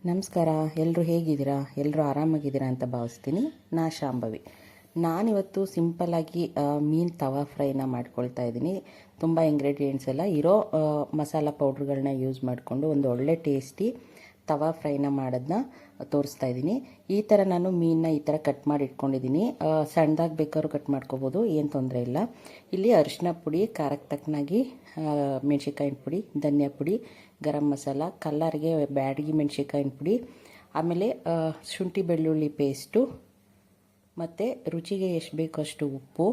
ನಮಸ್ಕಾರ. ಎಲ್ಲರೂ ಹೇಗಿದ್ದೀರಾ? ಎಲ್ಲರೂ ಆರಾಮಾಗಿದ್ದೀರಾ ಅಂತ ಭಾವಿಸ್ತೀನಿ. ಶಾಂಭವಿ. ನಾನಿವತ್ತು ಸಿಂಪಲ್ಲಾಗಿ ಮೀನು ತವಾ ಫ್ರೈನ ಮಾಡ್ಕೊಳ್ತಾ ಇದ್ದೀನಿ. ತುಂಬ ಇಂಗ್ರೀಡಿಯೆಂಟ್ಸ್ ಎಲ್ಲ ಇರೋ ಮಸಾಲ ಪೌಡ್ರ್ಗಳನ್ನ ಯೂಸ್ ಮಾಡಿಕೊಂಡು ಒಂದು ಒಳ್ಳೆ ಟೇಸ್ಟಿ ತವಾ ಫ್ರೈನ ಮಾಡೋದನ್ನ ತೋರಿಸ್ತಾ ಇದ್ದೀನಿ. ಈ ಥರ ನಾನು ಮೀನನ್ನ ಈ ಥರ ಕಟ್ ಮಾಡಿ ಇಟ್ಕೊಂಡಿದ್ದೀನಿ. ಸಣ್ಣದಾಗಿ ಬೇಕಾದ್ರೂ ಕಟ್ ಮಾಡ್ಕೋಬೋದು, ಏನು ತೊಂದರೆ ಇಲ್ಲ. ಇಲ್ಲಿ ಅರಿಶಿನ ಪುಡಿ, ಖಾರಕ್ಕೆ ತಕ್ಕನಾಗಿ ಮೆಣಸಿನ್ಕಾಯಿನ ಪುಡಿ, ಧನಿಯಾ ಪುಡಿ, ಗರಂ ಮಸಾಲ, ಕಲ್ಲರ್ಗೆ ಬ್ಯಾಡಗಿ ಮೆಣಸಿನ್ಕಾಯಿನ ಪುಡಿ, ಆಮೇಲೆ ಶುಂಠಿ ಬೆಳ್ಳುಳ್ಳಿ ಪೇಸ್ಟು, ಮತ್ತು ರುಚಿಗೆ ಎಷ್ಟು ಬೇಕೋ ಅಷ್ಟು ಉಪ್ಪು,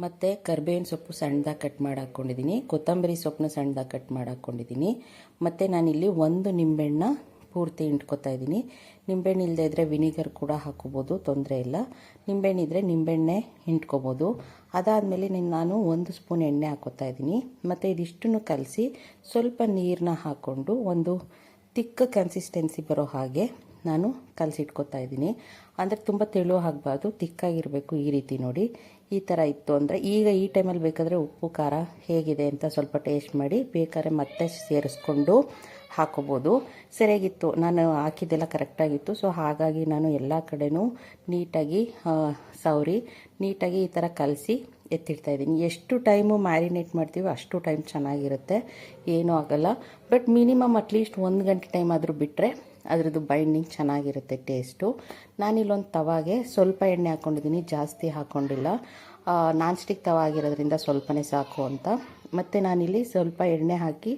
ಮತ್ತು ಕರ್ಬೇವಿನ ಸೊಪ್ಪು ಸಣ್ಣದಾಗಿ ಕಟ್ ಮಾಡಿ ಹಾಕ್ಕೊಂಡಿದ್ದೀನಿ, ಕೊತ್ತಂಬರಿ ಸೊಪ್ಪನ್ನ ಸಣ್ಣದಾಗಿ ಕಟ್ ಮಾಡಿ ಹಾಕ್ಕೊಂಡಿದ್ದೀನಿ. ಮತ್ತು ನಾನಿಲ್ಲಿ ಒಂದು ನಿಂಬೆಹಣ್ಣ ಪೂರ್ತಿ ಹಿಂಡ್ಕೊತಾ ಇದ್ದೀನಿ. ನಿಂಬೆಹಣ್ಣು ಇಲ್ಲದೇ ಇದ್ದರೆ ವಿನಿಗರ್ ಕೂಡ ಹಾಕೋಬೋದು, ತೊಂದರೆ ಇಲ್ಲ. ನಿಂಬೆಹಣ್ಣು ಇದ್ದರೆ ನಿಂಬೆಣ್ಣೆ ಹಿಂಡ್ಕೋಬೋದು. ಅದಾದಮೇಲೆ ನಾನು 1 ಸ್ಪೂನ್ ಎಣ್ಣೆ ಹಾಕೋತಾ ಇದ್ದೀನಿ. ಮತ್ತು ಇದಿಷ್ಟನ್ನು ಕಲಸಿ ಸ್ವಲ್ಪ ನೀರನ್ನ ಹಾಕ್ಕೊಂಡು ಒಂದು ತಿಕ್ಕ ಕನ್ಸಿಸ್ಟೆನ್ಸಿ ಬರೋ ಹಾಗೆ ನಾನು ಕಲಸಿಟ್ಕೊತಾ ಇದ್ದೀನಿ. ಅಂದರೆ ತುಂಬ ತೆಳು ಆಗಬಾರ್ದು, ತಿಕ್ಕಾಗಿರಬೇಕು. ಈ ರೀತಿ ನೋಡಿ, ಈ ಥರ ಇತ್ತು ಅಂದರೆ ಈಗ ಈ ಟೈಮಲ್ಲಿ ಬೇಕಾದರೆ ಉಪ್ಪು ಖಾರ ಹೇಗಿದೆ ಅಂತ ಸ್ವಲ್ಪ ಟೇಸ್ಟ್ ಮಾಡಿ ಬೇಕಾದ್ರೆ ಮತ್ತೆ ಸೇರಿಸ್ಕೊಂಡು ಹಾಕೋಬೋದು. ಸರಿಯಾಗಿತ್ತು, ನಾನು ಹಾಕಿದ್ದೆಲ್ಲ ಕರೆಕ್ಟಾಗಿತ್ತು. ಸೊ ಹಾಗಾಗಿ ನಾನು ಎಲ್ಲ ಕಡೆನೂ ನೀಟಾಗಿ ನೀಟಾಗಿ ಈ ಥರ ಕಲಸಿ ಎತ್ತಿಡ್ತಾ ಇದ್ದೀನಿ. ಎಷ್ಟು ಟೈಮು ಮ್ಯಾರಿನೇಟ್ ಮಾಡ್ತೀವೋ ಅಷ್ಟು ಟೈಮ್ ಚೆನ್ನಾಗಿರುತ್ತೆ, ಏನೂ ಆಗಲ್ಲ. ಬಟ್ ಮಿನಿಮಮ್ ಅಟ್ಲೀಸ್ಟ್ 1 ಗಂಟೆ ಟೈಮ್ ಆದರೂ ಬಿಟ್ಟರೆ ಅದರದ್ದು ಬೈಂಡಿಂಗ್ ಚೆನ್ನಾಗಿರುತ್ತೆ ಟೇಸ್ಟು. ನಾನಿಲ್ಲೊಂದು ತವಾಗೆ ಸ್ವಲ್ಪ ಎಣ್ಣೆ ಹಾಕ್ಕೊಂಡಿದ್ದೀನಿ, ಜಾಸ್ತಿ ಹಾಕ್ಕೊಂಡಿಲ್ಲ. ನಾನ್ ಸ್ಟಿಕ್ ತವ ಆಗಿರೋದ್ರಿಂದ ಸ್ವಲ್ಪನೇ ಸಾಕು ಅಂತ. ಮತ್ತು ನಾನಿಲ್ಲಿ ಸ್ವಲ್ಪ ಎಣ್ಣೆ ಹಾಕಿ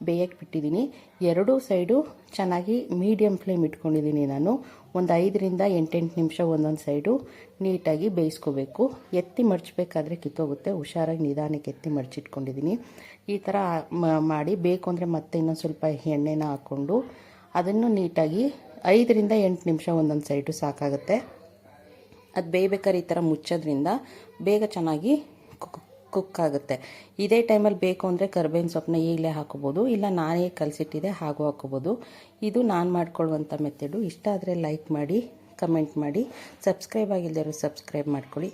ಬೇಯಕ್ಕೆ ಬಿಟ್ಟಿದ್ದೀನಿ. ಎರಡೂ ಸೈಡು ಚೆನ್ನಾಗಿ ಮೀಡಿಯಮ್ ಫ್ಲೇಮ್ ಇಟ್ಕೊಂಡಿದ್ದೀನಿ. ನಾನು ಒಂದು 5ರಿಂದ 8 ನಿಮಿಷ ಒಂದೊಂದು ಸೈಡು ನೀಟಾಗಿ ಬೇಯಿಸ್ಕೋಬೇಕು. ಎತ್ತಿ ಮಡಚಬೇಕಾದ್ರೆ ಕಿತ್ತೋಗುತ್ತೆ, ಹುಷಾರಾಗಿ ನಿಧಾನಕ್ಕೆ ಎತ್ತಿ ಮಡಚಿಟ್ಕೊಂಡಿದ್ದೀನಿ. ಈ ಥರ ಮಾಡಿ ಬೇಕು ಅಂದರೆ ಮತ್ತೆ ಇನ್ನೊಂದು ಸ್ವಲ್ಪ ಎಣ್ಣೆನ ಹಾಕ್ಕೊಂಡು ಅದನ್ನು ನೀಟಾಗಿ 5ರಿಂದ 8 ನಿಮಿಷ ಒಂದೊಂದು ಸೈಡು ಸಾಕಾಗುತ್ತೆ. ಅದು ಬೇಯಬೇಕಾದ್ರೆ ಈ ಥರ ಮುಚ್ಚೋದ್ರಿಂದ ಬೇಗ ಚೆನ್ನಾಗಿ ಕುಕ್ ಆಗುತ್ತೆ. ಇದೇ ಟೈಮಲ್ಲಿ ಬೇಕು ಅಂದರೆ ಕರ್ಬೇವಿನ ಸೊಪ್ಪನ್ನ ಈಗಲೇ ಹಾಕೋಬೋದು, ಇಲ್ಲ ನಾನೇ ಕಲಸಿಟ್ಟಿದೆ ಹಾಗೂ ಹಾಕೋಬೋದು. ಇದು ನಾನು ಮಾಡ್ಕೊಳ್ಳುವಂಥ ಮೆಥಡು. ಇಷ್ಟ ಆದರೆ ಲೈಕ್ ಮಾಡಿ, ಕಮೆಂಟ್ ಮಾಡಿ, ಸಬ್ಸ್ಕ್ರೈಬ್ ಆಗಿಲ್ಲದೆ ಸಬ್ಸ್ಕ್ರೈಬ್ ಮಾಡ್ಕೊಳ್ಳಿ.